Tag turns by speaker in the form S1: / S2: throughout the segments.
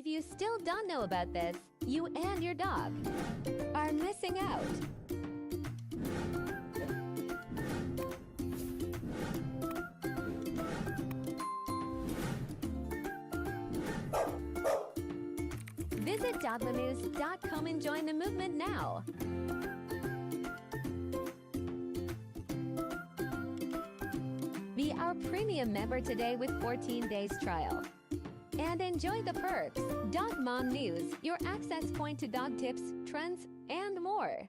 S1: If you still don't know about this, you and your dog are missing out. Visit dogmanews.com and join the movement now. Be our premium member today with 14 days trial. And enjoy the perks. Dog Mom News, your access point to dog tips, trends, and more.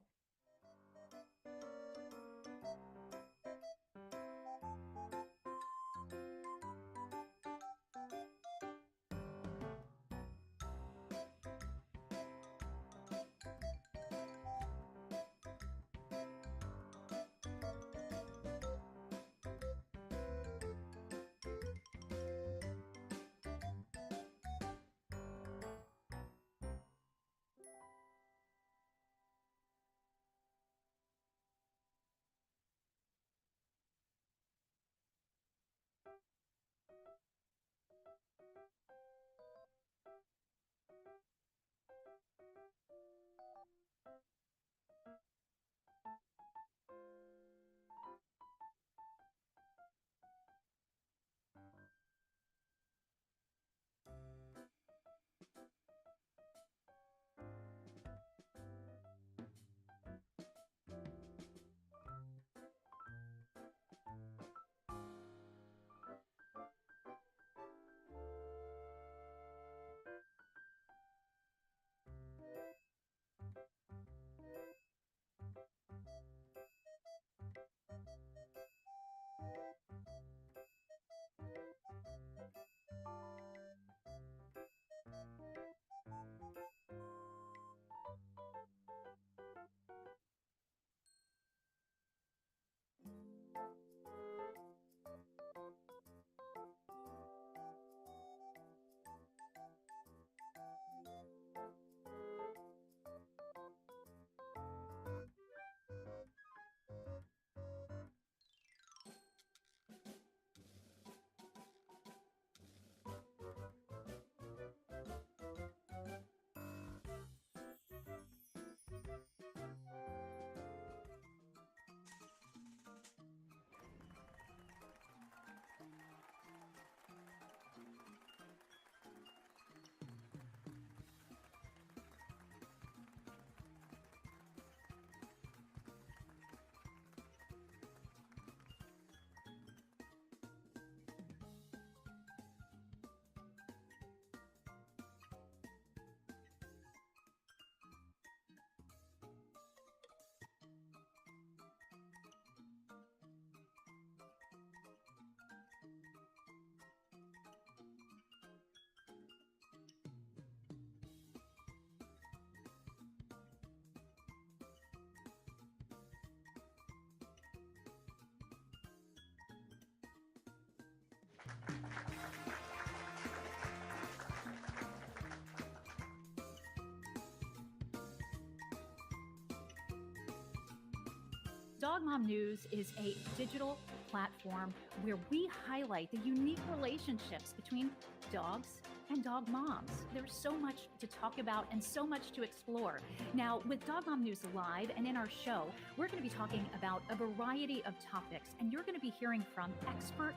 S2: Dog Mom News is a digital platform where we highlight the unique relationships between dogs and dog moms. There's so much to talk about and so much to explore. Now, with Dog Mom News Live and in our show, we're going to be talking about a variety of topics, and you're going to be hearing from expert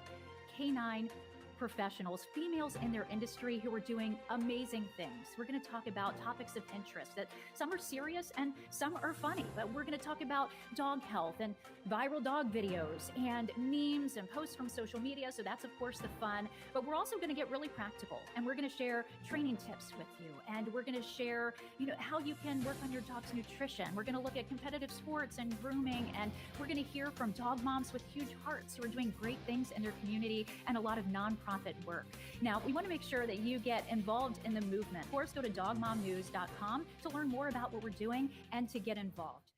S2: canine professionals, females in their industry who are doing amazing things. We're going to talk about topics of interest that some are serious and some are funny, but we're going to talk about dog health and viral dog videos and memes and posts from social media. So that's, of course, the fun, but we're also going to get really practical, and we're going to share training tips with you. And we're going to share, how you can work on your dog's nutrition. We're going to look at competitive sports and grooming, and we're going to hear from dog moms with huge hearts who are doing great things in their community and a lot of nonprofit work. Now, we want to make sure that you get involved in the movement. Of course, go to dogmomnews.com to learn more about what we're doing and to get involved.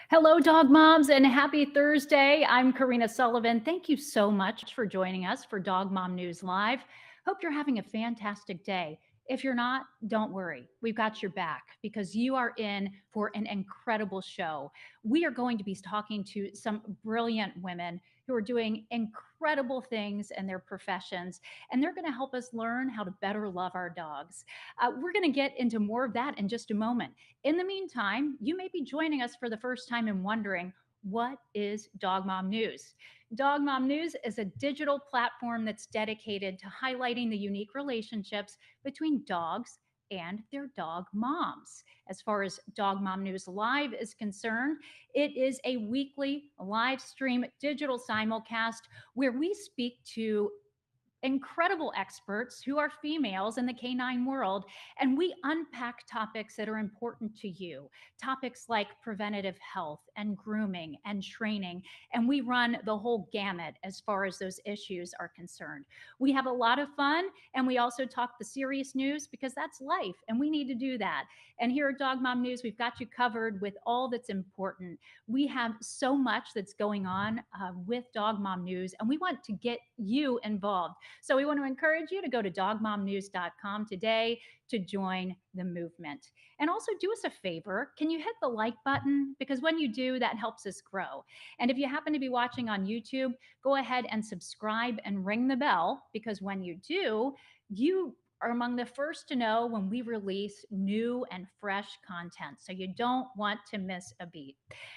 S2: Hello, dog moms, and happy Thursday. I'm Corrina Sullivan. Thank you so much for joining us for Dog Mom News Live. Hope you're having a fantastic day. If you're not, don't worry. We've got your back because you are in for an incredible show. We are going to be talking to some brilliant women who are doing incredible things in their professions, and they're going to help us learn how to better love our dogs. We're going to get into more of that in just a moment. In the meantime, you may be joining us for the first time and wondering, what is Dog Mom News? Dog Mom News is a digital platform that's dedicated to highlighting the unique relationships between dogs and their dog moms. As far as Dog Mom News Live is concerned, it is a weekly live stream digital simulcast where we speak to incredible experts who are females in the canine world, and we unpack topics that are important to you. Topics like preventative health and grooming and training, and we run the whole gamut as far as those issues are concerned. We have a lot of fun, and we also talk the serious news because that's life, and we need to do that. And here at Dog Mom News, we've got you covered with all that's important. We have so much that's going on with Dog Mom News, and we want to get you involved. So we want to encourage you to go to dogmomnews.com today to join the movement. And also do us a favor. Can you hit the like button? Because when you do, that helps us grow. And if you happen to be watching on YouTube, go ahead and subscribe and ring the bell, because when you do, you are among the first to know when we release new and fresh content. So you don't want to miss a beat.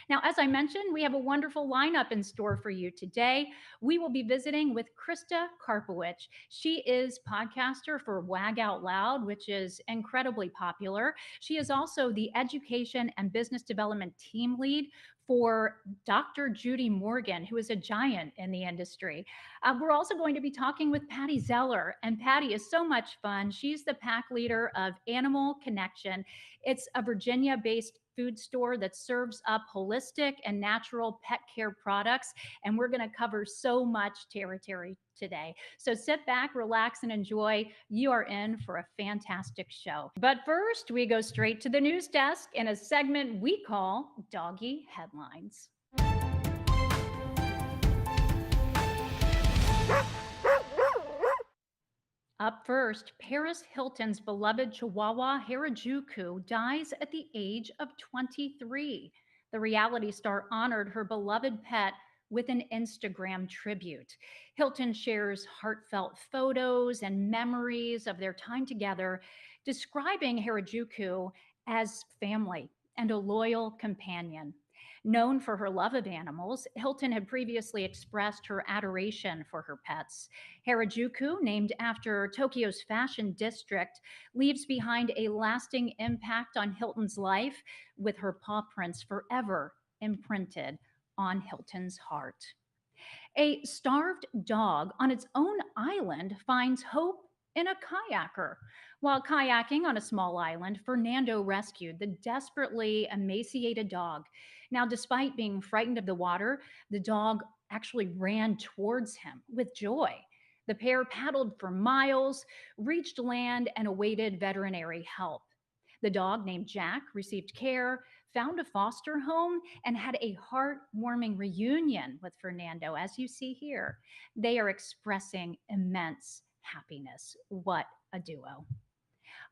S2: Now, as I mentioned, we have a wonderful lineup in store for you today. We will be visiting with Krista Karpowich. She is podcaster for Wag Out Loud, which is incredibly popular. She is also the education and business development team lead for Dr. Judy Morgan, who is a giant in the industry. We're also going to be talking with Pattie Zeller, and Pattie is so much fun. She's the pack leader of Animal Connection. It's a Virginia based food store that serves up holistic and natural pet care products. And we're going to cover so much territory today. So sit back, relax, and enjoy. You are in for a fantastic show. But first, we go straight to the news desk in a segment we call Doggie Headlines. Up first, Paris Hilton's beloved Chihuahua Harajuku dies at the age of 23. The reality star honored her beloved pet with an Instagram tribute. Hilton shares heartfelt photos and memories of their time together, describing Harajuku as family and a loyal companion. Known for her love of animals, Hilton had previously expressed her adoration for her pets. Harajuku, named after Tokyo's fashion district, leaves behind a lasting impact on Hilton's life, with her paw prints forever imprinted on Hilton's heart. A starved dog on its own island finds hope in a kayaker. While kayaking on a small island, Fernando rescued the desperately emaciated dog. Now, despite being frightened of the water, the dog actually ran towards him with joy. The pair paddled for miles, reached land, and awaited veterinary help. The dog, named Jack, received care, found a foster home, and had a heartwarming reunion with Fernando, as you see here. They are expressing immense happiness. What a duo.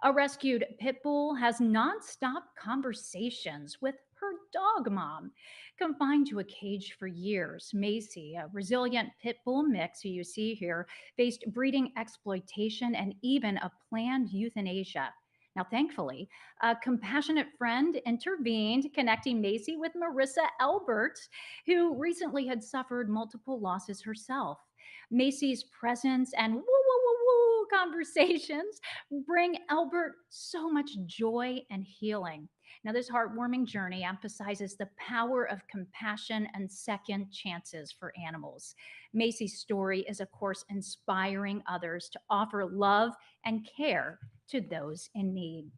S2: A rescued pit bull has nonstop conversations with her dog mom. Confined to a cage for years, Macy, a resilient pit bull mix who you see here, faced breeding exploitation and even a planned euthanasia. Now, thankfully, a compassionate friend intervened, connecting Macy with Marissa Elbert, who recently had suffered multiple losses herself. Macy's presence and woo, woo, woo, woo conversations bring Albert so much joy and healing. Now, this heartwarming journey emphasizes the power of compassion and second chances for animals. Macy's story is, of course, inspiring others to offer love and care to those in need.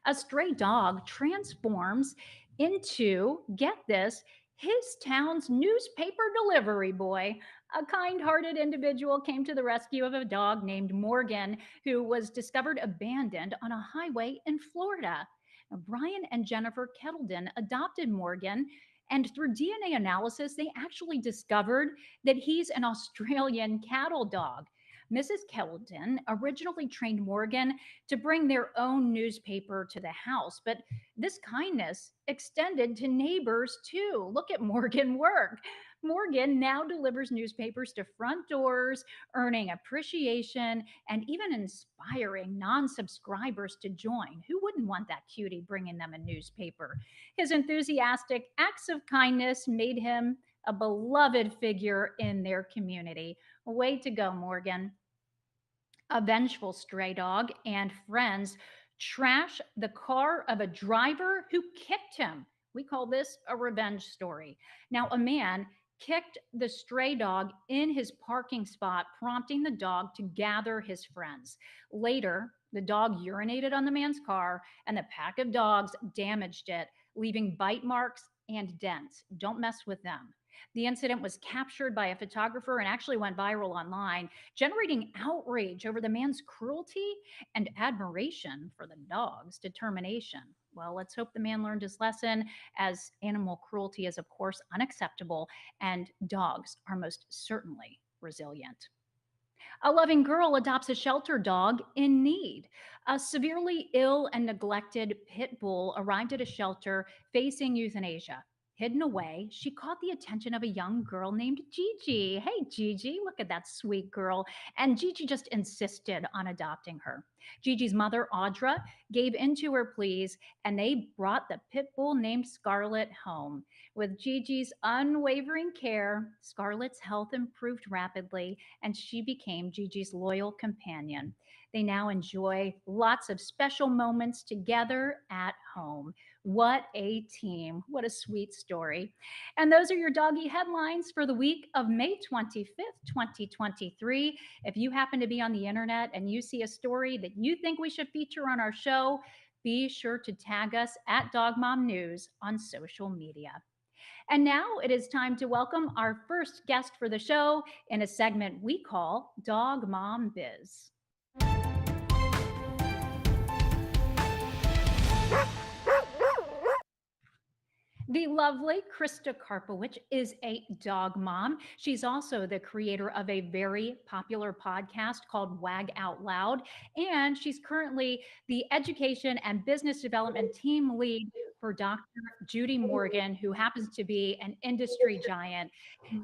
S2: A stray dog transforms into, get this, his town's newspaper delivery boy. A kind hearted individual came to the rescue of a dog named Morgan, who was discovered abandoned on a highway in Florida. Now, Brian and Jennifer Kettledon adopted Morgan, and through DNA analysis, they actually discovered that he's an Australian cattle dog. Mrs. Kettledon originally trained Morgan to bring their own newspaper to the house, but this kindness extended to neighbors too. Look at Morgan work. Morgan now delivers newspapers to front doors, earning appreciation and even inspiring non subscribers to join. Who wouldn't want that cutie bringing them a newspaper? His enthusiastic acts of kindness made him a beloved figure in their community. Way to go, Morgan. A vengeful stray dog and friends trash the car of a driver who kicked him. We call this a revenge story. Now, a man kicked the stray dog in his parking spot, prompting the dog to gather his friends. Later, the dog urinated on the man's car, and the pack of dogs damaged it, leaving bite marks and dents. Don't mess with them. The incident was captured by a photographer and actually went viral online, generating outrage over the man's cruelty and admiration for the dog's determination. Well, let's hope the man learned his lesson, as animal cruelty is, of course, unacceptable, and dogs are most certainly resilient. A loving girl adopts a shelter dog in need. A severely ill and neglected pit bull arrived at a shelter facing euthanasia. Hidden away, she caught the attention of a young girl named Gigi. Hey, Gigi, look at that sweet girl. And Gigi just insisted on adopting her. Gigi's mother, Audra, gave in to her pleas, and they brought the pit bull named Scarlet home. With Gigi's unwavering care, Scarlet's health improved rapidly, and she became Gigi's loyal companion. They now enjoy lots of special moments together at home. What a team. What a sweet story. And those are your doggy headlines for the week of May 25th, 2023. If you happen to be on the internet and you see a story that you think we should feature on our show, be sure to tag us at Dog Mom News on social media. And now it is time to welcome our first guest for the show in a segment we call Dog Mom Biz. The lovely Krista Karpowich is a dog mom. She's also the creator of a very popular podcast called Wag Out Loud. And she's currently the education and business development team lead for Dr. Judy Morgan, who happens to be an industry giant.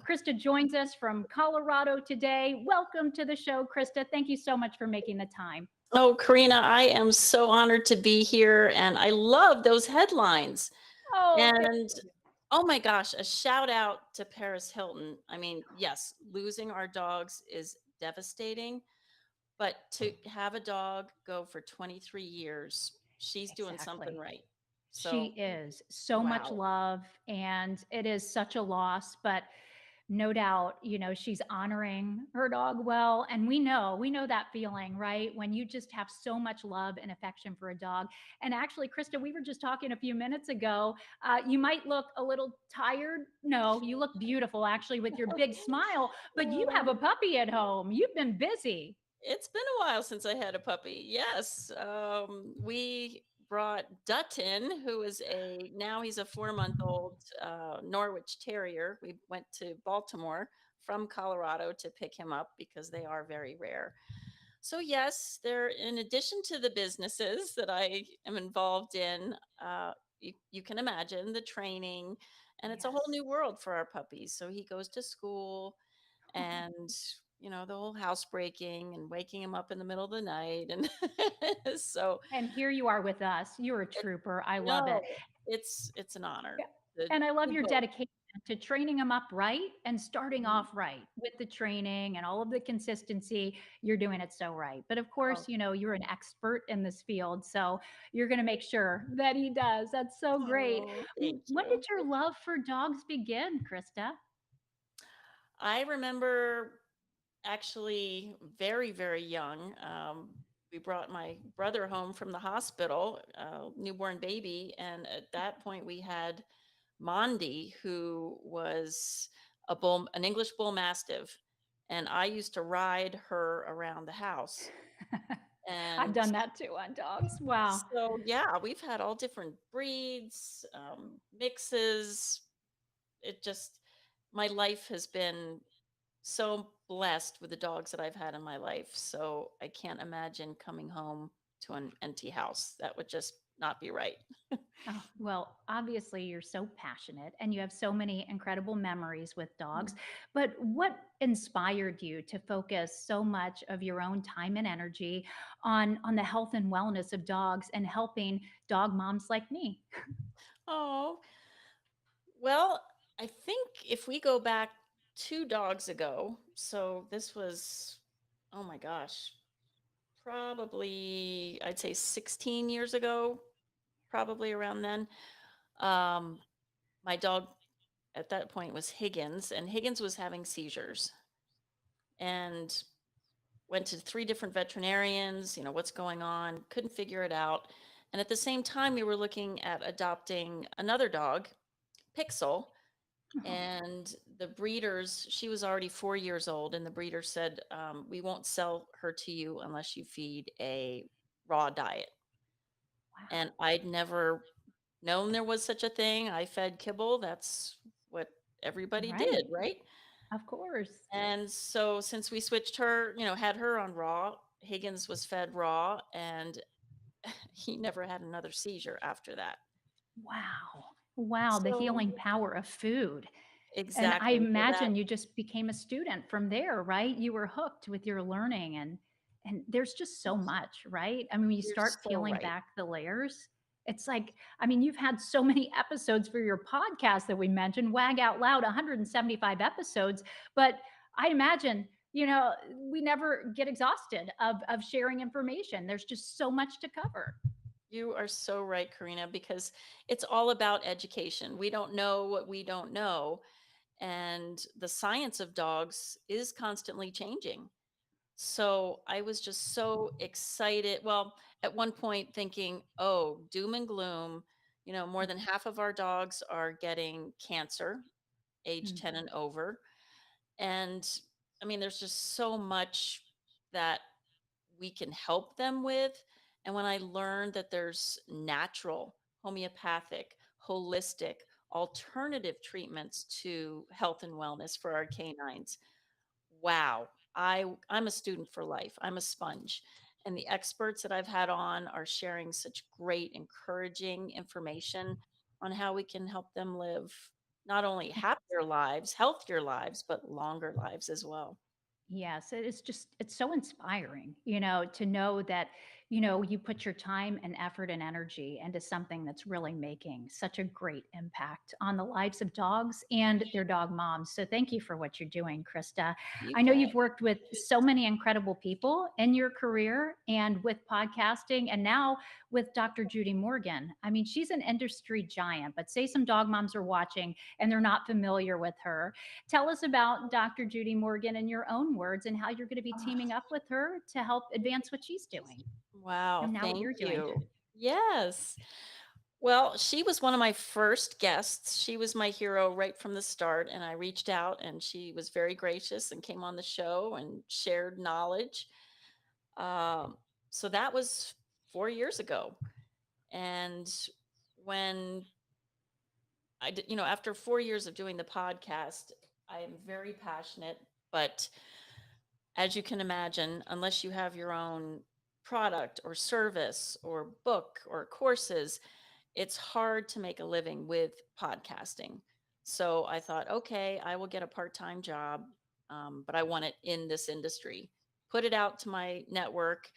S2: Krista joins us from Colorado today. Welcome to the show, Krista. Thank you so much for making the time.
S3: Oh, Corrina, I am so honored to be here, and I love those headlines.
S2: Oh,
S3: And oh my gosh, a shout out to Paris Hilton. I mean, yes, losing our dogs is devastating, but to have a dog go for 23 years, she's doing something
S2: exactly.
S3: right.
S2: She
S3: So,
S2: is so much
S3: wow.
S2: love, and it is such a loss, but no doubt, she's honoring her dog well. And we know that feeling, right? When you just have so much love and affection for a dog. And actually, Krista, we were just talking a few minutes ago. You might look a little tired. No, you look beautiful actually with your big smile, but you have a puppy at home. You've been busy.
S3: It's been a while since I had a puppy. Yes. We brought Dutton, who is now he's a 4 month old Norwich Terrier. We went to Baltimore from Colorado to pick him up because they are very rare. So, yes, they're in addition to the businesses that I am involved in, you can imagine the training, and it's a whole
S2: Yes.
S3: new world for our puppies. So, he goes to school and the whole housebreaking and waking him up in the middle of the night and so
S2: And here you are with us. You're a
S3: it,
S2: trooper. I love it.
S3: no, it's an honor
S2: Yeah.
S3: to
S2: And I love
S3: do
S2: your
S3: both.
S2: dedication to training them up right and starting
S3: Mhm.
S2: off right with the training and all of the consistency. You're doing it so right. But of course,
S3: Oh,
S2: you're an expert in this field. So you're going to make sure that he does. That's so great.
S3: oh, thank
S2: When did
S3: you.
S2: your love for dogs begin, Krista?
S3: I remember actually very, very young. We brought my brother home from the hospital, newborn baby, and at that point we had Mondi, who was an English bull mastiff, and I used to ride her around the house.
S2: I've
S3: And
S2: done that too on dogs. Wow.
S3: so, yeah, we've had all different breeds, mixes. It just, my life has been so blessed with the dogs that I've had in my life. So I can't imagine coming home to an empty house. That would just not be right.
S2: Oh, well, obviously, you're so passionate and you have so many incredible memories with dogs. But what inspired you to focus so much of your own time and energy on the health and wellness of dogs and helping dog moms like me?
S3: Oh, well, I think if we go back 2 dogs ago, so this was, oh my gosh, probably I'd say 16 years ago, probably around then. Um, my dog at that point was Higgins, and Higgins was having seizures and went to 3 different veterinarians, what's going on, couldn't figure it out. And at the same time, we were looking at adopting another dog, Pixel.
S2: Oh,
S3: And the breeders, she was already 4 years old, and the breeder said, we won't sell her to you unless you feed a raw diet.
S2: wow.
S3: And I'd never known there was such a thing. I fed kibble. That's what everybody
S2: Right.
S3: did, right?
S2: Of course.
S3: And so since we switched her, had her on raw, Higgins was fed raw, and he never had another seizure after that.
S2: Wow. Wow, the
S3: So
S2: healing power of food. And I
S3: exactly. So that
S2: imagine you just became a student from there, right? You were hooked with your learning and there's just so much, right? I mean, when you
S3: you're
S2: start
S3: so
S2: peeling
S3: right.
S2: back the layers, it's like, I mean, you've had so many episodes for your podcast that we mentioned, Wag Out Loud, 175 episodes, but I imagine, we never get exhausted of sharing information. There's just so much to cover.
S3: You are so right, Karina, because it's all about education. We don't know what we don't know. And the science of dogs is constantly changing. So I was just so excited. Well, at one point thinking, oh, doom and gloom, more than half of our dogs are getting cancer, age
S2: Mm.
S3: 10 and over. And I mean, there's just so much that we can help them with. And when I learned that there's natural, homeopathic, holistic, alternative treatments to health and wellness for our canines, wow, I'm a student for life. I'm a sponge. And the experts that I've had on are sharing such great, encouraging information on how we can help them live not only happier lives, healthier lives, but longer lives as well.
S2: Yes, it is just, it's so inspiring, to know that, you put your time and effort and energy into something that's really making such a great impact on the lives of dogs and their dog moms. So thank you for what you're doing, Krista.
S3: You
S2: I know
S3: bet.
S2: you've worked with so many incredible people in your career and with podcasting and now with Dr. Judy Morgan. I mean, she's an industry giant, but say some dog moms are watching and they're not familiar with her. Tell us about Dr. Judy Morgan in your own words and how you're going to be teaming up with her to help advance what she's doing
S3: Wow,
S2: and now what
S3: thank
S2: you're doing.
S3: you. Yes. Well, she was one of my first guests. She was my hero right from the start. And I reached out and she was very gracious and came on the show and shared knowledge. Um, so that was 4 years ago. And when I did, after 4 years of doing the podcast, I am very passionate, but as you can imagine, unless you have your own product or service or book or courses, it's hard to make a living with podcasting. So I thought, okay, I will get a part-time job, but I want it in this industry. Put it out to my network,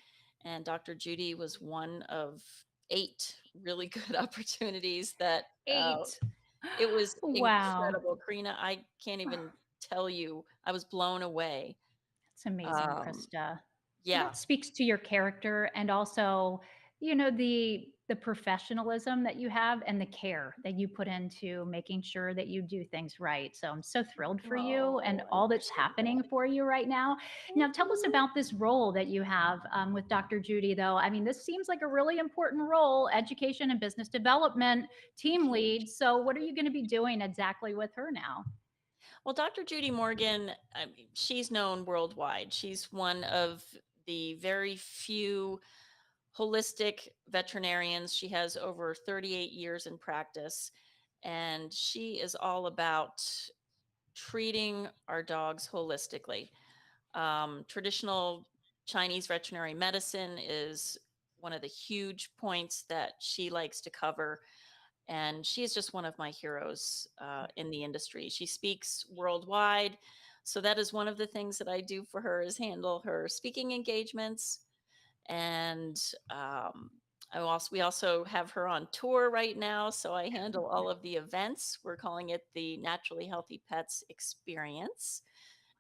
S3: and Dr. Judy was one of 8 really good opportunities that
S2: 8.
S3: it was
S2: Wow.
S3: incredible. Karina, I can't even tell you, I was blown away.
S2: It's amazing,
S3: Um,
S2: Krista.
S3: yeah,
S2: That speaks to your character and also, the professionalism that you have and the care that you put into making sure that you do things right. So I'm so thrilled for you and
S3: oh, I
S2: all that's
S3: appreciate
S2: happening
S3: that.
S2: for you right now.
S3: Thank
S2: Now, tell us
S3: you.
S2: about this role that you have with Dr. Judy, though. I mean, this seems like a really important role, education and business development team
S3: Huge.
S2: lead. So, what are you going to be doing exactly with her now?
S3: Well, Dr. Judy Morgan, I mean, she's known worldwide. She's one of the very few holistic veterinarians. She has over 38 years in practice, and she is all about treating our dogs holistically. Traditional Chinese veterinary medicine is one of the huge points that she likes to cover. And she is just one of my heroes in the industry. She speaks worldwide. So that is one of the things that I do for her is handle her speaking engagements. And we also have her on tour right now. So I handle all of the events. We're calling it the Naturally Healthy Pets Experience.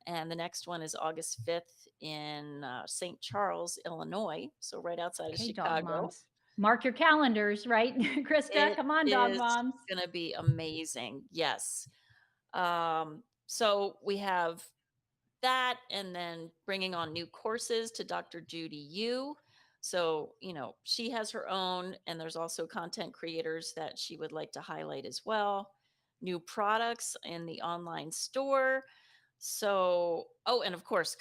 S3: And the next one is August 5th in St. Charles, Illinois. So right outside of
S2: Okay, dog
S3: Chicago.
S2: moms. Mark your calendars, right? Krista,
S3: It
S2: come on, dog
S3: is
S2: moms.
S3: going to be amazing. Yes. So we have that, and then bringing on new courses to Dr. Judy Yu. So, she has her own, and there's also content creators that she would like to highlight as well. New products in the online store. So, and of course,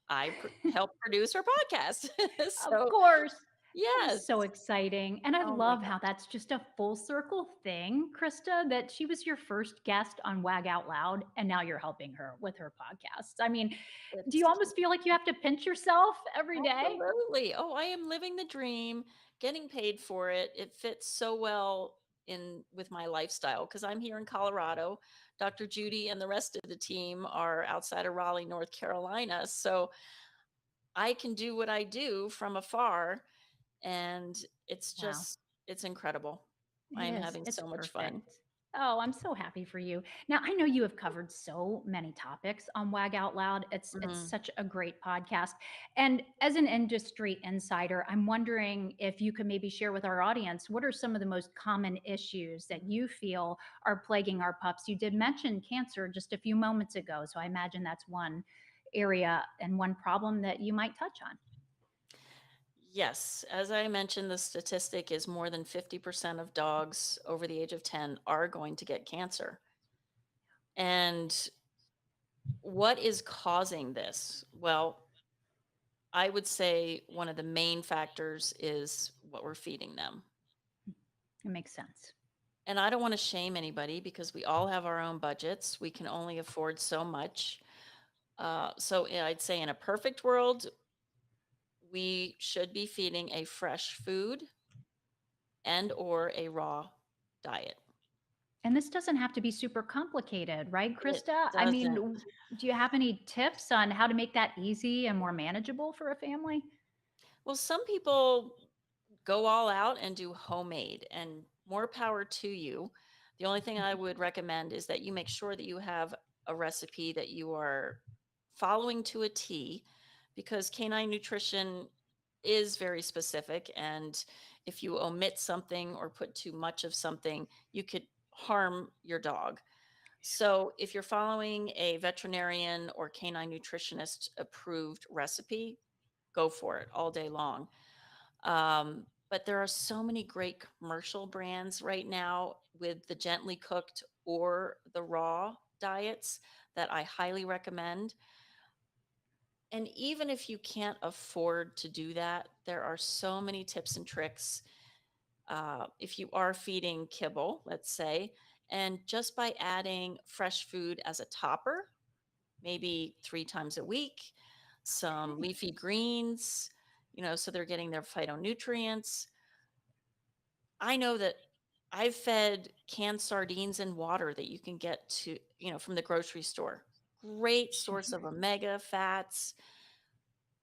S3: I help produce her podcast.
S2: Of
S3: So,
S2: course. That is so
S3: Yes.
S2: exciting. And I
S3: Oh my
S2: love
S3: God.
S2: how that's just a full circle thing, Krista, that she was your first guest on Wag Out Loud, and now you're helping her with her podcasts. I mean, do you
S3: It's
S2: almost feel like you have to pinch yourself every day?
S3: absolutely. Oh, I am living the dream, getting paid for it. It fits so well in with my lifestyle because I'm here in Colorado. Dr. Judy and the rest of the team are outside of Raleigh, North Carolina. So I can do what I do from afar, and it's
S2: Wow.
S3: just it's incredible.
S2: It
S3: I am
S2: is.
S3: having
S2: It's
S3: so much fun.
S2: perfect. Oh, I'm so happy for you. Now, I know you have covered so many topics on Wag Out Loud. It's
S3: Mhm.
S2: such a great podcast. And as an industry insider, I'm wondering if you could maybe share with our audience what are some of the most common issues that you feel are plaguing our pups? You did mention cancer just a few moments ago, so I imagine that's one area and one problem that you might touch on.
S3: Yes, as I mentioned, the statistic is more than 50% of dogs over the age of 10 are going to get cancer. And what is causing this? Well, I would say one of the main factors is what we're feeding them.
S2: It makes sense.
S3: And I don't want to shame anybody because we all have our own budgets. We can only afford so much. I'd say in a perfect world, we should be feeding a fresh food and or a raw diet.
S2: And this doesn't have to be super complicated, right,
S3: It
S2: Krista? I mean,
S3: doesn't.
S2: do you have any tips on how to make that easy and more manageable for a family?
S3: Well, some people go all out and do homemade, and more power to you. The only thing I would recommend is that you make sure that you have a recipe that you are following to a T, because canine nutrition is very specific. And if you omit something or put too much of something, you could harm your dog. So if you're following a veterinarian or canine nutritionist approved recipe, go for it all day long. But there are so many great commercial brands right now with the gently cooked or the raw diets that I highly recommend. And even if you can't afford to do that, there are so many tips and tricks. If you are feeding kibble, let's say, and just by adding fresh food as a topper, maybe 3 times a week, some
S2: Okay.
S3: leafy greens, so they're getting their phytonutrients. I know that I've fed canned sardines and water that you can get from the grocery store. Great source of
S2: Sure.
S3: omega fats,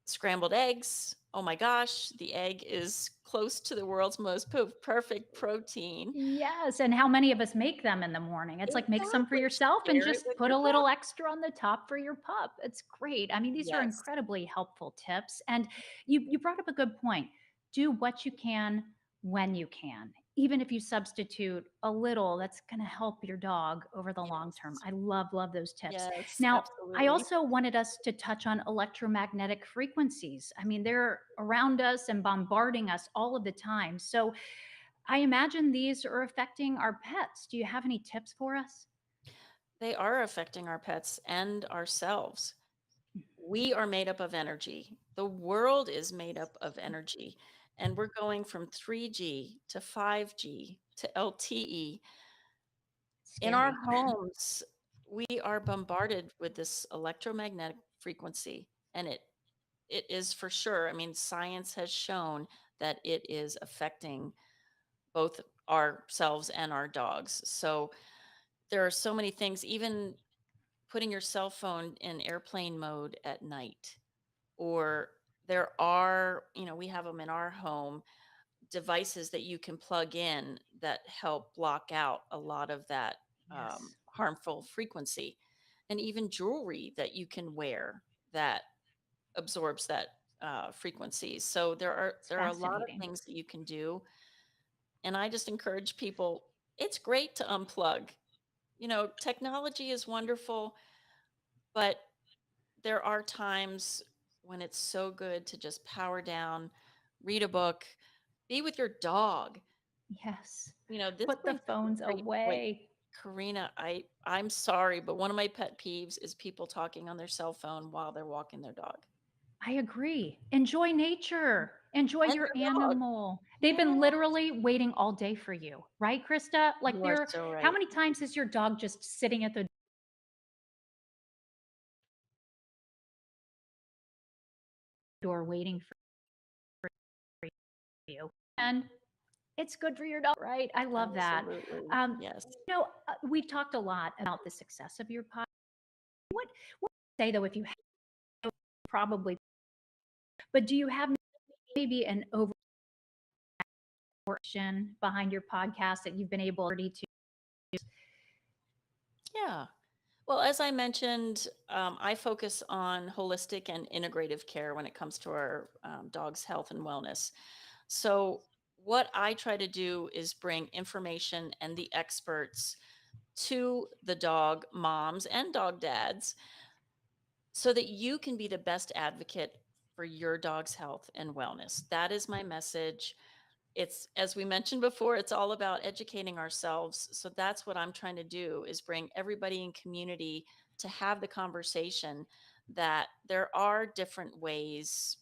S3: scrambled eggs. Oh my gosh, the egg is close to the world's most perfect protein.
S2: Yes, and how many of us make them in the morning? It's like make some for
S3: Exactly.
S2: yourself and
S3: Share it
S2: just
S3: with
S2: put
S3: your
S2: a
S3: pup.
S2: little extra on the top for your pup. It's great. I mean, these are
S3: Yes.
S2: incredibly helpful tips. And you brought up a good point. Do what you can when you can. Even if you substitute a little, that's going to help your dog over the long term.
S3: Yes.
S2: I love those tips.
S3: Yes,
S2: Now, I
S3: absolutely.
S2: also wanted us to touch on electromagnetic frequencies. I mean, they're around us and bombarding us all of the time. So, I imagine these are affecting our pets. Do you have any tips for us?
S3: They are affecting our pets and ourselves. We are made up of energy. The world is made up of energy. And we're going from 3G to 5G to LTE. In our
S2: Scary.
S3: homes, we are bombarded with this electromagnetic frequency. And it is for sure. I mean, science has shown that it is affecting both ourselves and our dogs. So there are so many things, even putting your cell phone in airplane mode at night, or there are, we have them in our home, devices that you can plug in that help block out a lot of that
S2: Yes.
S3: harmful frequency, and even jewelry that you can wear that absorbs that frequency. So
S2: It's
S3: there are a lot of
S2: fascinating.
S3: things that you can do, and I just encourage people. It's great to unplug. Technology is wonderful, but there are times when it's so good to just power down, read a book, be with your dog.
S2: Yes.
S3: This
S2: Put the
S3: brings up a
S2: phones
S3: great point.
S2: away.
S3: Karina, I'm sorry, but one of my pet peeves is people talking on their cell phone while they're walking their dog.
S2: I agree. Enjoy nature. Enjoy
S3: and
S2: your
S3: their dog.
S2: animal. They've been
S3: Yeah,
S2: literally waiting all day for you, right, Krista? Like
S3: you are
S2: they're,
S3: so
S2: how
S3: right.
S2: many times is your dog just sitting at the door waiting for you? And it's good for your dog, right? I love that.
S3: Absolutely.
S2: Um,
S3: Yes.
S2: we've talked a lot about the success of your podcast. What would you say though, if you have, probably, but do you have maybe an overreaction behind your podcast that you've been able to?
S3: Yeah. Well, as I mentioned, I focus on holistic and integrative care when it comes to our dog's health and wellness. So, what I try to do is bring information and the experts to the dog moms and dog dads so that you can be the best advocate for your dog's health and wellness. That is my message. It's, as we mentioned before, it's all about educating ourselves. So that's what I'm trying to do, is bring everybody in community to have the conversation that there are different ways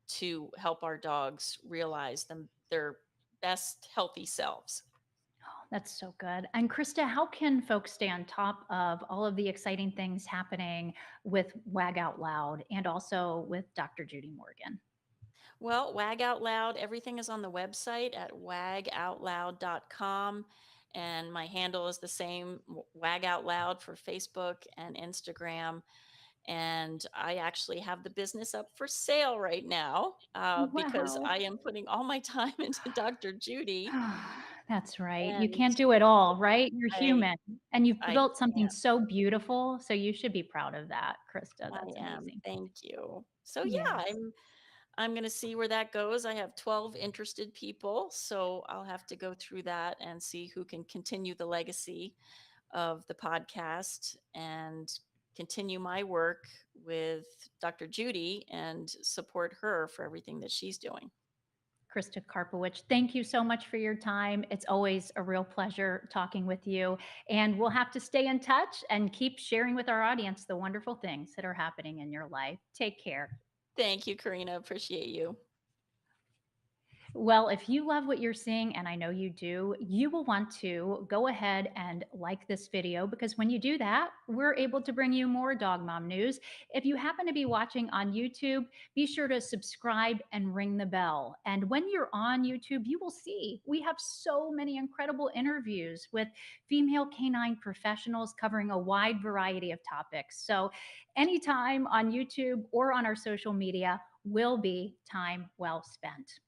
S3: to help our dogs realize their best healthy selves.
S2: That's so good. And Krista, how can folks stay on top of all of the exciting things happening with Wag Out Loud and also with Dr. Judy Morgan?
S3: Well, Wag Out Loud, everything is on the website at wagoutloud.com. And my handle is the same, Wag Out Loud, for Facebook and Instagram. And I actually have the business up for sale right now because
S2: Wow.
S3: I am putting all my time into Dr. Judy.
S2: That's right. You
S3: And
S2: can't do it all, right? You're
S3: I,
S2: human and you've
S3: I
S2: built something
S3: can't.
S2: so beautiful. So you should be proud of that, Krista.
S3: I
S2: That's
S3: am.
S2: amazing.
S3: Thank you. So yeah,
S2: Yes.
S3: I'm going to see where that goes. I have 12 interested people, so I'll have to go through that and see who can continue the legacy of the podcast and continue my work with Dr. Judy and support her for everything that she's doing.
S2: Krista Karpowich, thank you so much for your time. It's always a real pleasure talking with you. And we'll have to stay in touch and keep sharing with our audience the wonderful things that are happening in your life. Take care.
S3: Thank you, Corrina. Appreciate you.
S2: Well, if you love what you're seeing, and I know you do, you will want to go ahead and like this video, because when you do that, we're able to bring you more Dog Mom news. If you happen to be watching on YouTube, be sure to subscribe and ring the bell. And when you're on YouTube, you will see we have so many incredible interviews with female canine professionals covering a wide variety of topics. So anytime on YouTube or on our social media will be time well spent.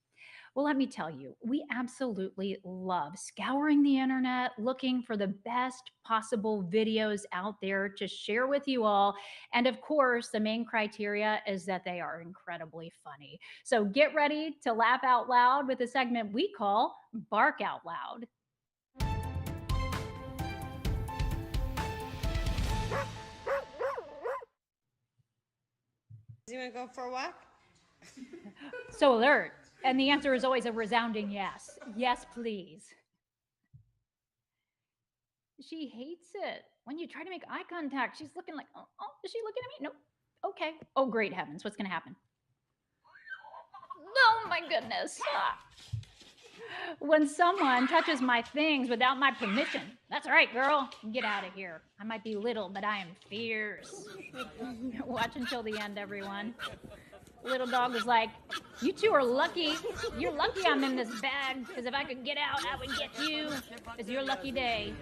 S2: Well, let me tell you, we absolutely love scouring the internet, looking for the best possible videos out there to share with you all. And of course, the main criteria is that they are incredibly funny. So get ready to laugh out loud with a segment we call Bark Out Loud.
S4: You want to go for a walk?
S2: So alert. And the answer is always a resounding yes. Yes, please. She hates it. When you try to make eye contact, she's looking like, oh, is she looking at me? Nope. Okay. Oh, great heavens. What's going to happen? Oh, my goodness. When someone touches my things without my permission, that's right, girl. Get out of here. I might be little, but I am fierce. Watch until the end, everyone. Little dog was like, you two are lucky. You're lucky I'm in this bag, because if I could get out, I would get you. It's your lucky day.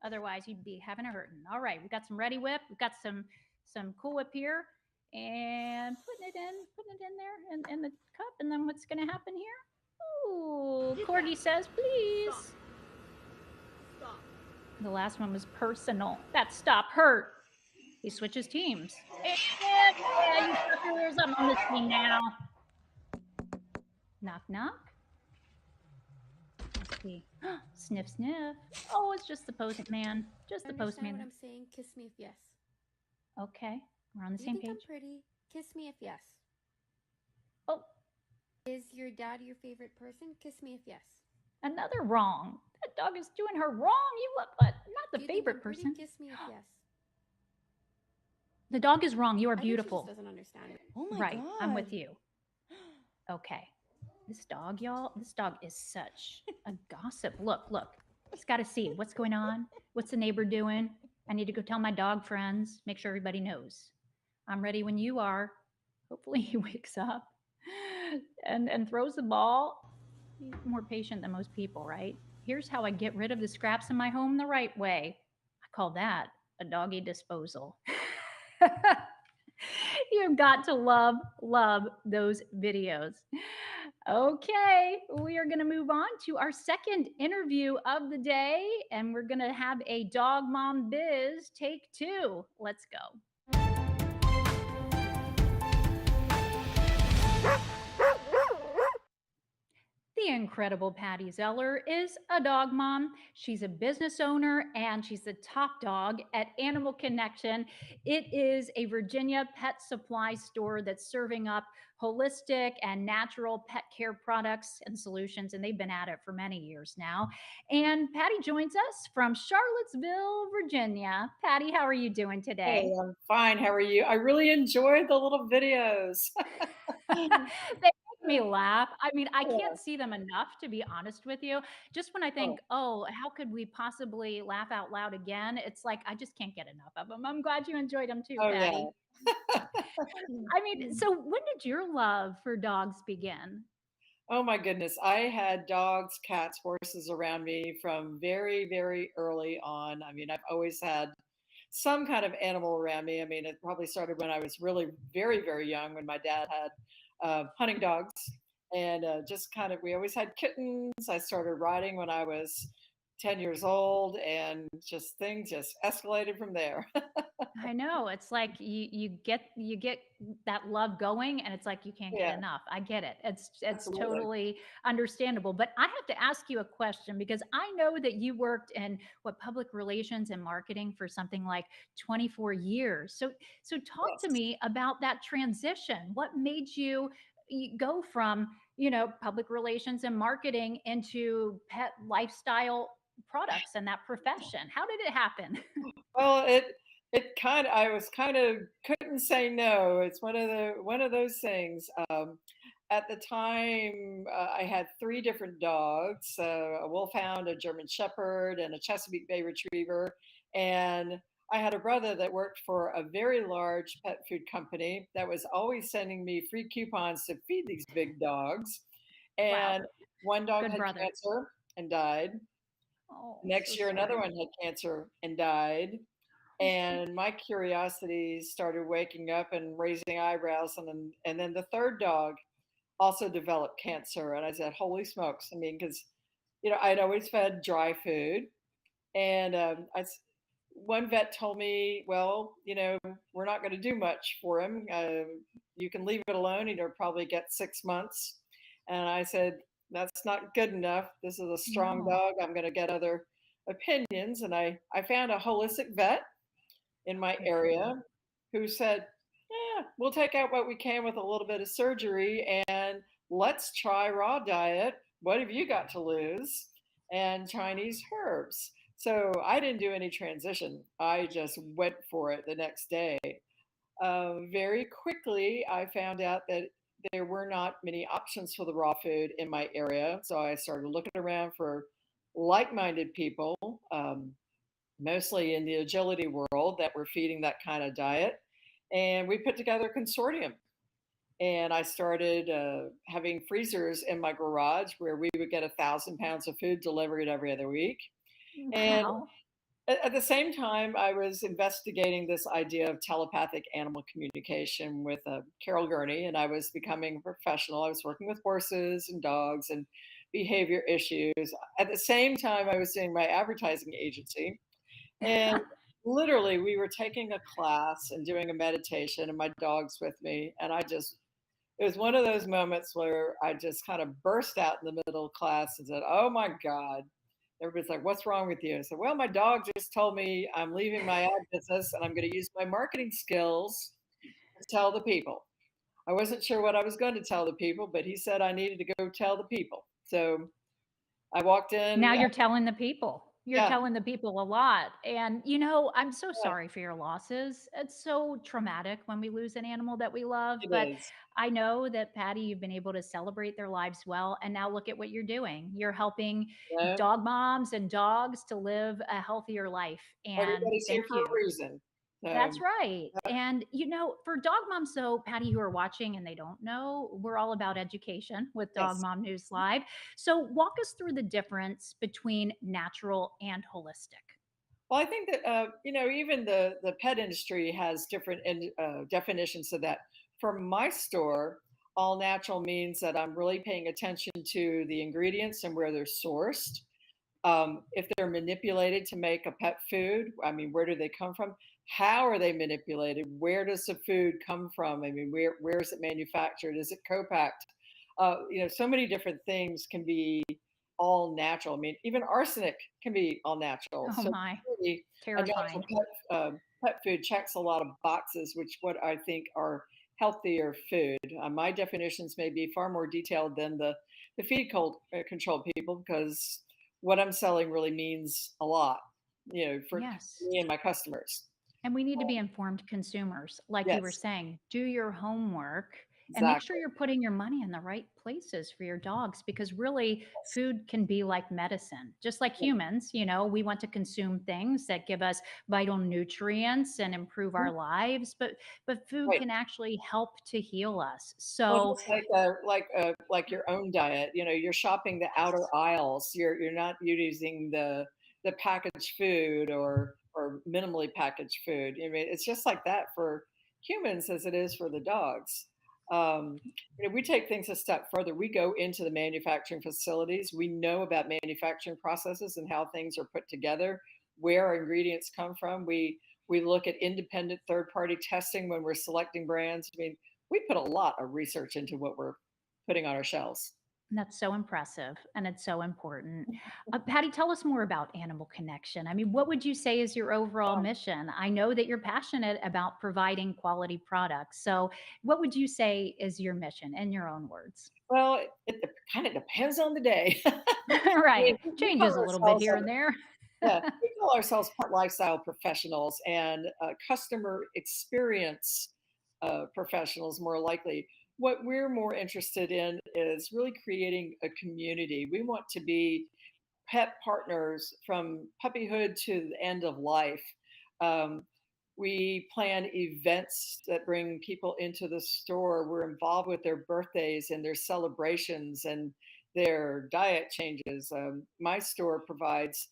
S2: Otherwise, you'd be having a hurting. All right, we've got some Ready Whip. We've got some Cool Whip here. And putting it in there in the cup. And then what's going to happen here? Ooh, Corgi says, please.
S4: Stop.
S2: The last one was personal. That stop hurt. He switches teams. Yeah, you suckers, I'm on this team now. Knock, knock. Let's see. Sniff, sniff. Oh, it's just the postman. Just the postman.
S5: Understand what I'm saying? Kiss me if yes.
S2: Okay, we're on the
S5: Do
S2: same
S5: you think
S2: page.
S5: I'm pretty? Kiss me if yes.
S2: Oh,
S5: Is your dad your favorite person? Kiss me if yes.
S2: another wrong. That dog is doing her wrong. You look, but not the
S5: Do you think
S2: favorite
S5: I'm pretty?
S2: person.
S5: Kiss me if yes.
S2: The dog is wrong. You are
S5: I think she
S2: beautiful.
S5: just doesn't understand.
S4: Oh my
S2: Right,
S4: God.
S2: I'm with you. Okay. This dog, y'all, this dog is such a gossip. Look. He's got to see what's going on. What's the neighbor doing? I need to go tell my dog friends, make sure everybody knows. I'm ready when you are. Hopefully he wakes up and throws the ball. He's more patient than most people, right? Here's how I get rid of the scraps in my home the right way. I call that a doggy disposal. You've got to love those videos. Okay, we are going to move on to our second interview of the day, and we're going to have a Dog Mom Biz take 2. Let's go. The incredible Pattie Zeller is a dog mom. She's a business owner and she's the top dog at Animal Connection. It is a Virginia pet supply store that's serving up holistic and natural pet care products and solutions, and they've been at it for many years now. And Pattie joins us from Charlottesville, Virginia. Pattie, how are you doing
S6: Hey,
S2: today?
S6: I'm fine. How are you? I really enjoyed the little videos.
S2: They make me laugh. I mean, I
S6: Yeah.
S2: can't see them enough, to be honest with you. Just when I
S6: Oh,
S2: think, oh, how could we possibly laugh out loud again? It's like I just can't get enough of them. I'm glad you enjoyed them too,
S6: oh
S2: Pattie.
S6: yeah.
S2: I mean, so when did your love for dogs begin?
S6: Oh my goodness. I had dogs, cats, horses around me from very, very early on. I mean, I've always had some kind of animal around me. I mean, it probably started when I was really very, very young when my dad had hunting dogs. And just kind of, we always had kittens. I started riding when I was 10 years old, and just things just escalated from there.
S2: I know. It's like you get that love going and it's like you can't get
S6: Yeah,
S2: enough. I get it. It's
S6: absolutely.
S2: totally understandable. But I have to ask you a question because I know that you worked in what public relations and marketing for something like 24 years. So talk to
S6: Yes.
S2: me about that transition. What made you go from, public relations and marketing into pet lifestyle products and that profession? How did it happen?
S6: Well, it kind of, I was kind of couldn't say no. It's one of those things. At the time, I had three different dogs: a wolfhound, a German Shepherd, and a Chesapeake Bay Retriever. And I had a brother that worked for a very large pet food company that was always sending me free coupons to feed these big dogs.
S2: Wow.
S6: And one dog
S2: Good
S6: had
S2: brother.
S6: cancer and died.
S2: Oh, so
S6: Next year, another
S2: sorry.
S6: one had cancer and died. And my curiosity started waking up and raising eyebrows. And then the third dog also developed cancer. And I said, holy smokes. I mean, because, I'd always fed dry food. And one vet told me, well, we're not going to do much for him. You can leave it alone. He'll probably get 6 months. And I said, that's not good enough. This is a strong
S2: No.
S6: dog. I'm going to get other opinions. And I found a holistic vet in my
S2: Good for you.
S6: area who said, yeah, we'll take out what we can with a little bit of surgery, and let's try raw diet. What have you got to lose? And Chinese herbs. So I didn't do any transition. I just went for it the next day. Very quickly, I found out that there were not many options for the raw food in my area. So I started looking around for like minded people. Mostly in the agility world that were feeding that kind of diet. And we put together a consortium. And I started having freezers in my garage where we would get 1,000 pounds of food delivered every other week. And
S2: Wow.
S6: at the same time, I was investigating this idea of telepathic animal communication with Carol Gurney, and I was becoming a professional. I was working with horses and dogs and behavior issues. At the same time, I was doing my advertising agency. And literally, we were taking a class and doing a meditation, and my dog's with me. And it was one of those moments where I just kind of burst out in the middle of class and said, oh my God. Everybody's like, what's wrong with you? I said, well, my dog just told me I'm leaving my ad business and I'm going to use my marketing skills to tell the people. I wasn't sure what I was going to tell the people, but he said I needed to go tell the people. So I walked in.
S2: Now you're telling the people. You're
S6: Yeah,
S2: telling the people a lot. And, I'm so
S6: yeah,
S2: sorry for your losses. It's so traumatic when we lose an animal that we love.
S6: it
S2: But
S6: is.
S2: I know that, Patty, you've been able to celebrate their lives well. And now look at what you're doing. You're helping
S6: You know,
S2: dog moms and dogs to live a healthier life. And
S6: everybody's here
S2: thank
S6: for a
S2: you.
S6: reason. So,
S2: That's right. And, for dog moms, though, Patty, who are watching and they don't know, we're all about education with Dog
S6: yes.
S2: Mom News Live. So, walk us through the difference between natural and holistic.
S6: Well, I think that even the pet industry has different definitions of that. For my store, all natural means that I'm really paying attention to the ingredients and where they're sourced. If they're manipulated to make a pet food, I mean, where do they come from? How are they manipulated? Where does the food come from? I mean, where is it manufactured? Is it co-packed? So many different things can be all natural. I mean, even arsenic can be all natural.
S2: Oh,
S6: So
S2: my.
S6: really, a natural
S2: Terrifying.
S6: pet food checks a lot of boxes, which what I think are healthier food. My definitions may be far more detailed than the control people because what I'm selling really means a lot, for
S2: Yes.
S6: me and my customers.
S2: And we need to be informed consumers. Like you were
S6: Yes,
S2: saying, do your homework and make sure
S6: exactly.
S2: you're putting your money in the right places for your dogs because really
S6: Yes.
S2: food can be like medicine. Just like
S6: Yeah.
S2: humans, we want to consume things that give us vital nutrients and improve
S6: Mhm.
S2: our lives, but food
S6: Right.
S2: can actually help to heal us.
S6: Well,
S2: So,
S6: just like your own diet, you're shopping the outer
S2: yes.
S6: aisles. You're not using the packaged food or minimally packaged food. I mean, it's just like that for humans as it is for the dogs. Um, we take things a step further. We go into the manufacturing facilities. We know about manufacturing processes and how things are put together, where our ingredients come from. We look at independent third party testing when we're selecting brands. I mean, we put a lot of research into what we're putting on our shelves.
S2: And that's so impressive and it's so important. Patty, tell us more about Animal Connection. I mean, what would you say is your overall
S6: Yeah.
S2: mission? I know that you're passionate about providing quality products. So, what would you say is your mission in your own words?
S6: Well, it kind of depends on the day. I
S2: Right.
S6: mean, we call
S2: Changes a little bit
S6: ourselves,
S2: here and there.
S6: yeah, we call ourselves pet lifestyle professionals and customer experience professionals, more likely. What we're more interested in is really creating a community. We want to be pet partners from puppyhood to the end of life. Um, we plan events that bring people into the store. We're involved with their birthdays and their celebrations and their diet changes. My store provides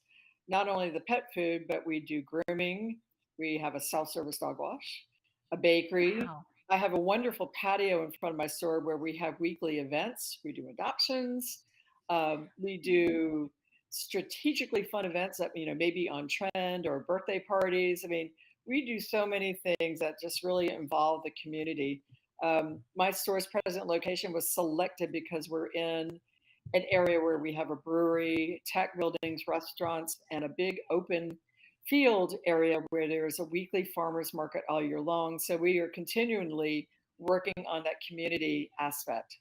S6: not only the pet food, but we do grooming. We have a self service dog wash, a bakery.
S2: Wow.
S6: I have a wonderful patio in front of my store where we have weekly events. We do adoptions. We do strategically fun events that maybe on trend or birthday parties. I mean, we do so many things that just really involve the community. My store's present location was selected because we're in an area where we have a brewery, tech buildings, restaurants, and a big open field area where there's a weekly farmers market all year long. So we are continually working on that community aspect.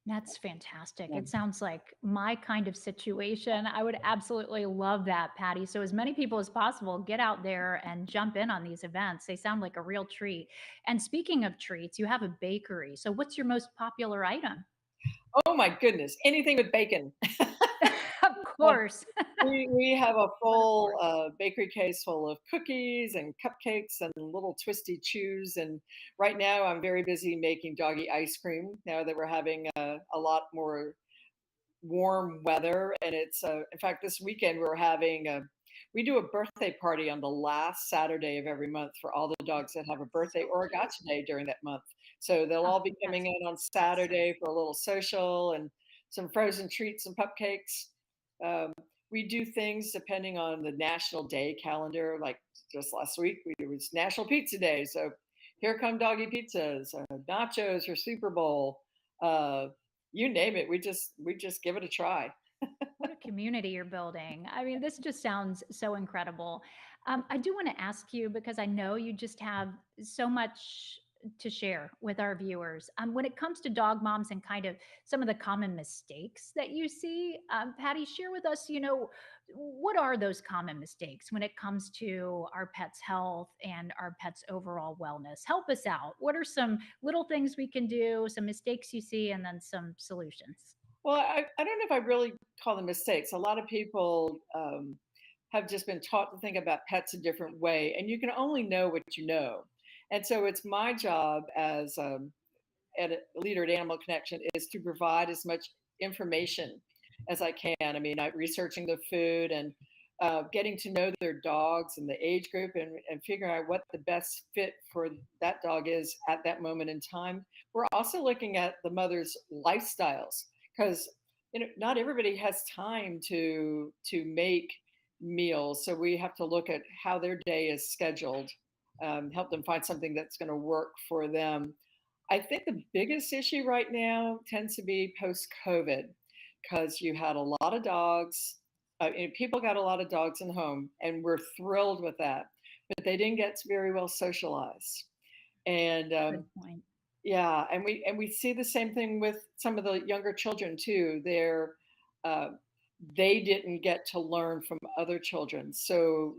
S2: That's fantastic.
S6: Yeah.
S2: It sounds like my kind of situation. I would absolutely love that, Patty. So, as many people as possible, get out there and jump in on these events. They sound like a real treat. And speaking of treats, you have a bakery. So, what's your most popular item?
S6: Oh my goodness, anything with bacon.
S2: Of course.
S6: We have a
S2: But of
S6: full
S2: course.
S6: bakery case full of cookies and cupcakes and little twisty chews. And right now, I'm very busy making doggy ice cream now that we're having a lot more warm weather. And in fact, this weekend we do a birthday party on the last Saturday of every month for all the dogs that have a birthday
S2: So
S6: or a
S2: cute.
S6: gotcha day during that month. So they'll
S2: Oh,
S6: all be
S2: that's
S6: coming in on
S2: fantastic.
S6: Saturday for a little social and some frozen treats and cupcakes. Um, we do things depending on the national day calendar. Like just last week, it was National Pizza Day. So here come doggy pizzas, nachos for Super Bowl. Uh, you name it. We just give it a try.
S2: What a community you're building. I mean, this just sounds so incredible. I do want to ask you because I know you just have so much to share with our viewers when it comes to dog moms and kind of some of the common mistakes that you see. Patty, share with us, what are those common mistakes when it comes to our pets' health and our pets' overall wellness? Help us out. What are some little things we can do, some mistakes you see, and then some solutions?
S6: Well, I don't know if I really call them mistakes. A lot of people have just been taught to think about pets a different way, and you can only know what you know. And so it's my job as a leader at Animal Connection is to provide as much information as I can. I mean, researching the food and getting to know their dogs and the age group and figuring out what the best fit for that dog is at that moment in time. We're also looking at the mother's lifestyles because not everybody has time to make meals, so we have to look at how their day is scheduled, help them find something that's going to work for them. I think the biggest issue right now tends to be post-COVID because you had a lot of dogs. People got a lot of dogs in home, and we're thrilled with that. But they didn't get very well socialized, and
S2: Good point.
S6: yeah, and we see the same thing with some of the younger children too. Uh, they didn't get to learn from other children, so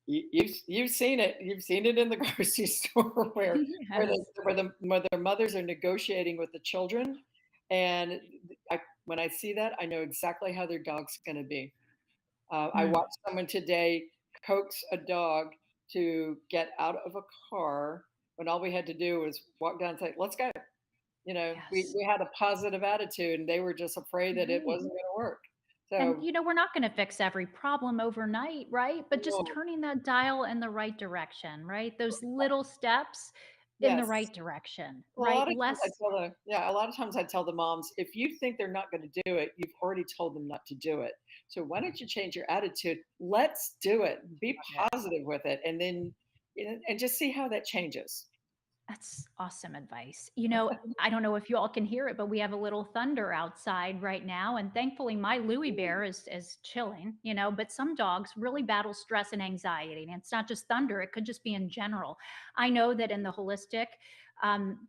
S6: you've seen it. You've seen it in the grocery store
S2: Yes.
S6: where the mothers are negotiating with the children, and when I see that, I know exactly how their dog's going to be. I
S2: Mm,
S6: watched someone today coax a dog to get out of a car when all we had to do was walk down and say, "Let's go."
S2: yes.
S6: We had a positive attitude, and they were just afraid that it
S2: Right.
S6: wasn't going to work.
S2: And
S6: So,
S2: we're not going to fix every problem overnight, right? But just
S6: no,
S2: turning that dial in the right direction, right? Those little steps in the
S6: yes.
S2: right direction,
S6: Well, a
S2: right?
S6: lot of times
S2: Less.
S6: a lot of times I tell the moms, if you think they're not going to do it, you've already told them not to do it. So why don't you change your attitude? Let's do it. Be positive with it, and then and just see how that changes.
S2: That's awesome advice. I don't know if you all can hear it, but we have a little thunder outside right now. And thankfully, my Louis Bear is chilling, but some dogs really battle stress and anxiety. And it's not just thunder, it could just be in general. I know that in the holistic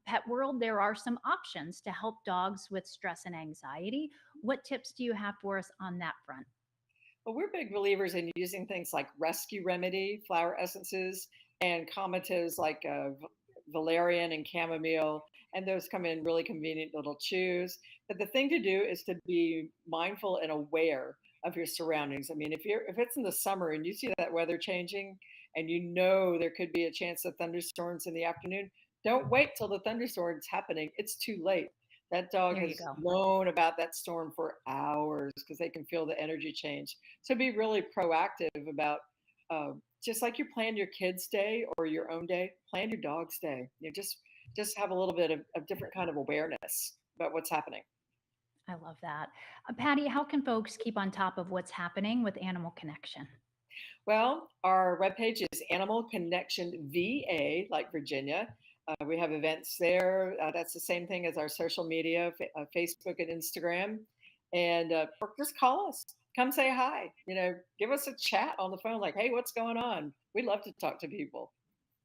S2: pet world, there are some options to help dogs with stress and anxiety. What tips do you have for us on that front?
S6: Well, we're big believers in using things like rescue remedy, flower essences, and comatives like valerian and chamomile, and those come in really convenient little chews. But the thing to do is to be mindful and aware of your surroundings. I mean, if it's in the summer and you see that weather changing, and there could be a chance of thunderstorms in the afternoon, don't wait till the thunderstorm's happening. It's too late. That dog
S2: There you
S6: has
S2: go.
S6: known about that storm for hours because they can feel the energy change. So be really proactive about uh, just like you plan your kids' day or your own day, plan your dog's day. Just have a little bit of different kind of awareness about what's happening.
S2: I love that. Patty, how can folks keep on top of what's happening with Animal Connection?
S6: Well, our webpage is Animal Connection VA, like Virginia. We have events there. That's the same thing as our social media, Facebook and Instagram. And or just call us. Come say hi. Give us a chat on the phone, like, hey, what's going on? We love to talk to people.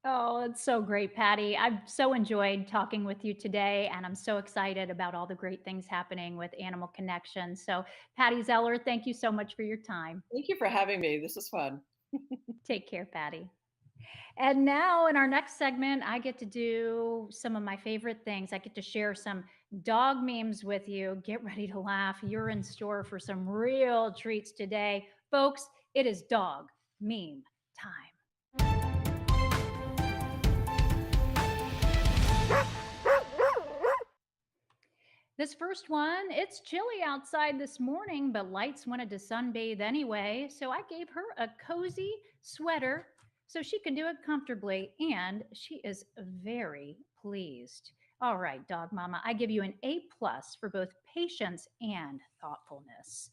S2: Oh, it's so great, Patty. I've so enjoyed talking with you today, and I'm so excited about all the great things happening with Animal Connection. So, Pattie Zeller, thank you so much for your time.
S6: Thank you for having me. This was fun.
S2: Take care, Patty. And now, in our next segment, I get to do some of my favorite things. I get to share some dog memes with you. Get ready to laugh. You're in store for some real treats today. Folks, it is dog meme time. This first one, it's chilly outside this morning, but Lights wanted to sunbathe anyway. So I gave her a cozy sweater so she can do it comfortably. And she is very pleased. All right, dog mama, I give you an A plus for both patience and thoughtfulness.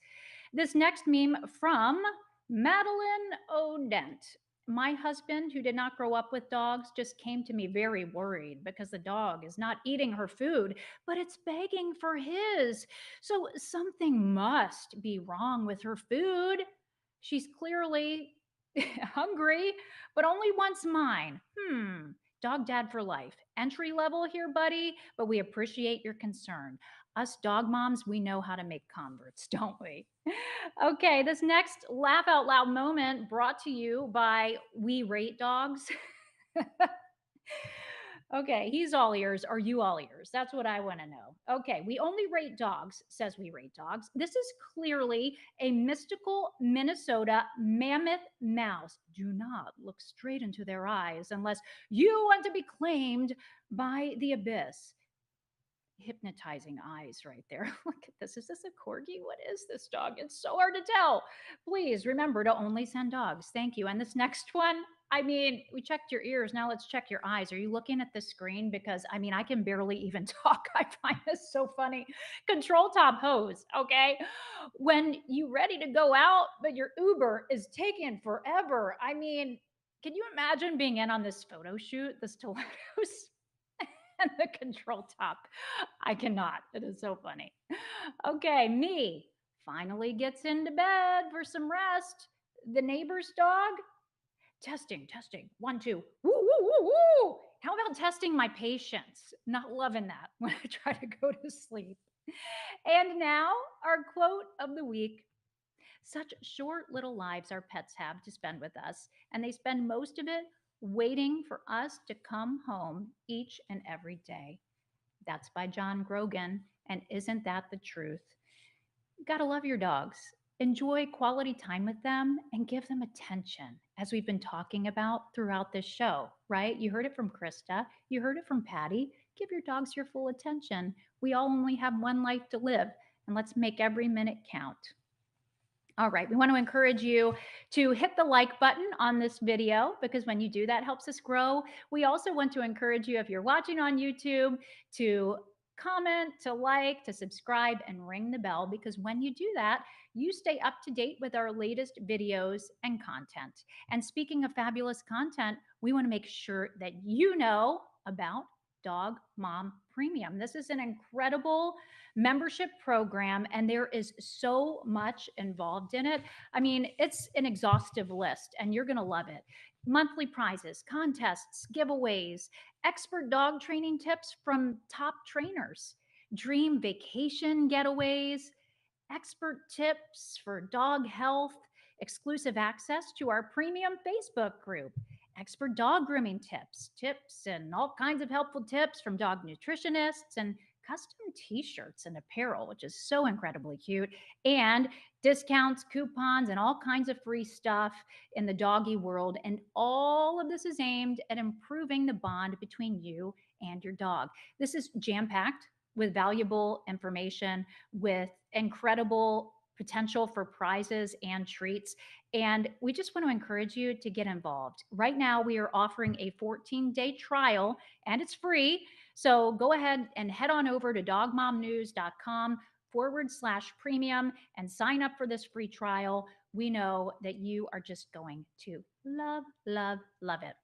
S2: This next meme from Madeline Odent. My husband, who did not grow up with dogs, just came to me very worried because the dog is not eating her food, but it's begging for his. So something must be wrong with her food. She's clearly hungry, but only wants mine. Dog dad for life. Entry level here, buddy, but we appreciate your concern. Us dog moms, we know how to make converts, don't we? Okay, this next laugh out loud moment brought to you by We Rate Dogs. Okay, he's all ears. Are you all ears? That's what I want to know. Okay, we only rate dogs, says We Rate Dogs. This is clearly a mystical Minnesota mammoth mouse. Do not look straight into their eyes unless you want to be claimed by the abyss. Hypnotizing eyes right there. Look at this. Is this a corgi? What is this dog? It's so hard to tell. Please remember to only send dogs. Thank you. And this next one, I mean, we checked your ears. Now let's check your eyes. Are you looking at the screen? Because I mean, I can barely even talk. I find this so funny. Control top hose. Okay. When you ready to go out, but your Uber is taking forever. I mean, can you imagine being in on this photo shoot, the stilettos? And the control top. I cannot. It is so funny. Okay, me finally gets into bed for some rest. The neighbor's dog. Testing, testing. 1, 2. Woo, woo, woo, woo. How about testing my patience? Not loving that when I try to go to sleep. And now, our quote of the week. Such short little lives our pets have to spend with us, and they spend most of it waiting for us to come home each and every day. That's by John Grogan. And isn't that the truth? You gotta love your dogs. Enjoy quality time with them and give them attention, as we've been talking about throughout this show, right? You heard it from Krista. You heard it from Pattie. Give your dogs your full attention. We all only have one life to live, and let's make every minute count. All right, we want to encourage you to hit the like button on this video because when you do that, it helps us grow. We also want to encourage you, if you're watching on YouTube, to comment, to like, to subscribe, and ring the bell because when you do that, you stay up to date with our latest videos and content. And speaking of fabulous content, we want to make sure that you know about Dog Mom Premium. This is an incredible membership program, and there is so much involved in it. I mean, it's an exhaustive list, and you're going to love it. Monthly prizes, contests, giveaways, expert dog training tips from top trainers, dream vacation getaways, expert tips for dog health, exclusive access to our premium Facebook group, expert dog grooming tips, and all kinds of helpful tips from dog nutritionists, and custom t-shirts and apparel, which is so incredibly cute, and discounts, coupons, and all kinds of free stuff in the doggy world. And all of this is aimed at improving the bond between you and your dog. This is jam-packed with valuable information, with incredible potential for prizes and treats. And we just want to encourage you to get involved. Right now, we are offering a 14-day trial, and it's free. So go ahead and head on over to dogmomnews.com/premium and sign up for this free trial. We know that you are just going to love, love, love it.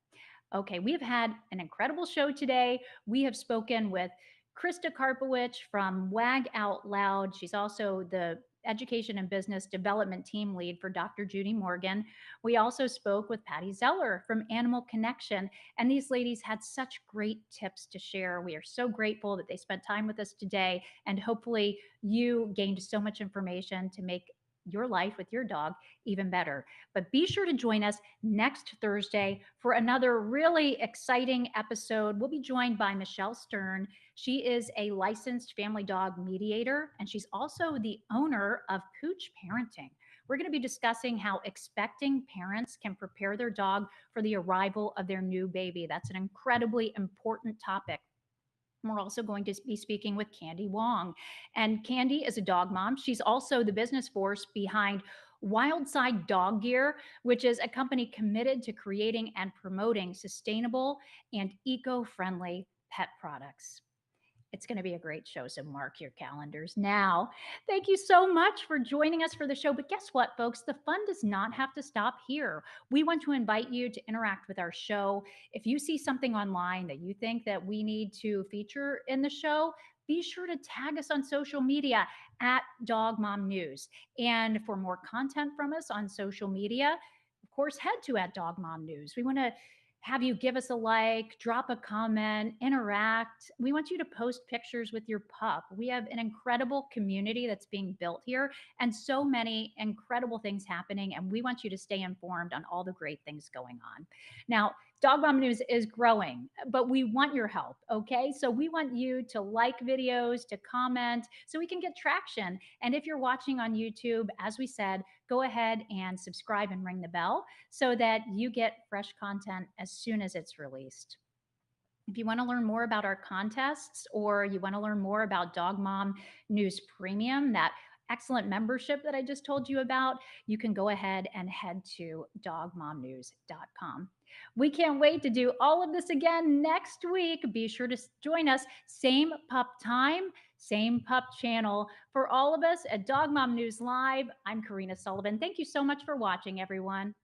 S2: Okay, we've had an incredible show today. We have spoken with Krista Karpowich from Wag Out Loud. She's also the Education and Business Development Team Lead for Dr. Judy Morgan. We also spoke with Pattie Zeller from Animal Connection, and these ladies had such great tips to share. We are so grateful that they spent time with us today, and hopefully you gained so much information to make your life with your dog even better. But be sure to join us next Thursday for another really exciting episode. We'll be joined by Michelle Stern. She is a licensed family dog mediator, and she's also the owner of Pooch Parenting. We're going to be discussing how expecting parents can prepare their dog for the arrival of their new baby. That's an incredibly important topic. We're also going to be speaking with Candy Wong. And Candy is a dog mom. She's also the business force behind Wildside Dog Gear, which is a company committed to creating and promoting sustainable and eco-friendly pet products. It's going to be a great show, so mark your calendars now. Thank you so much for joining us for the show. But guess what, folks? The fun does not have to stop here. We want to invite you to interact with our show. If you see something online that you think that we need to feature in the show, be sure to tag us on social media at Dog Mom News. And for more content from us on social media, of course, head to @Dog Mom News. We want to have you give us a like, drop a comment, interact. We want you to post pictures with your pup. We have an incredible community that's being built here and so many incredible things happening. And we want you to stay informed on all the great things going on. Now, Dog Mom News is growing, but we want your help, okay? So we want you to like videos, to comment, so we can get traction. And if you're watching on YouTube, as we said, go ahead and subscribe and ring the bell so that you get fresh content as soon as it's released. If you want to learn more about our contests or you want to learn more about Dog Mom News Premium, that excellent membership that I just told you about, you can go ahead and head to dogmomnews.com. We can't wait to do all of this again next week. Be sure to join us, same pup time, same pup channel. For all of us at Dog Mom News Live, I'm Corrina Sullivan. Thank you so much for watching, everyone.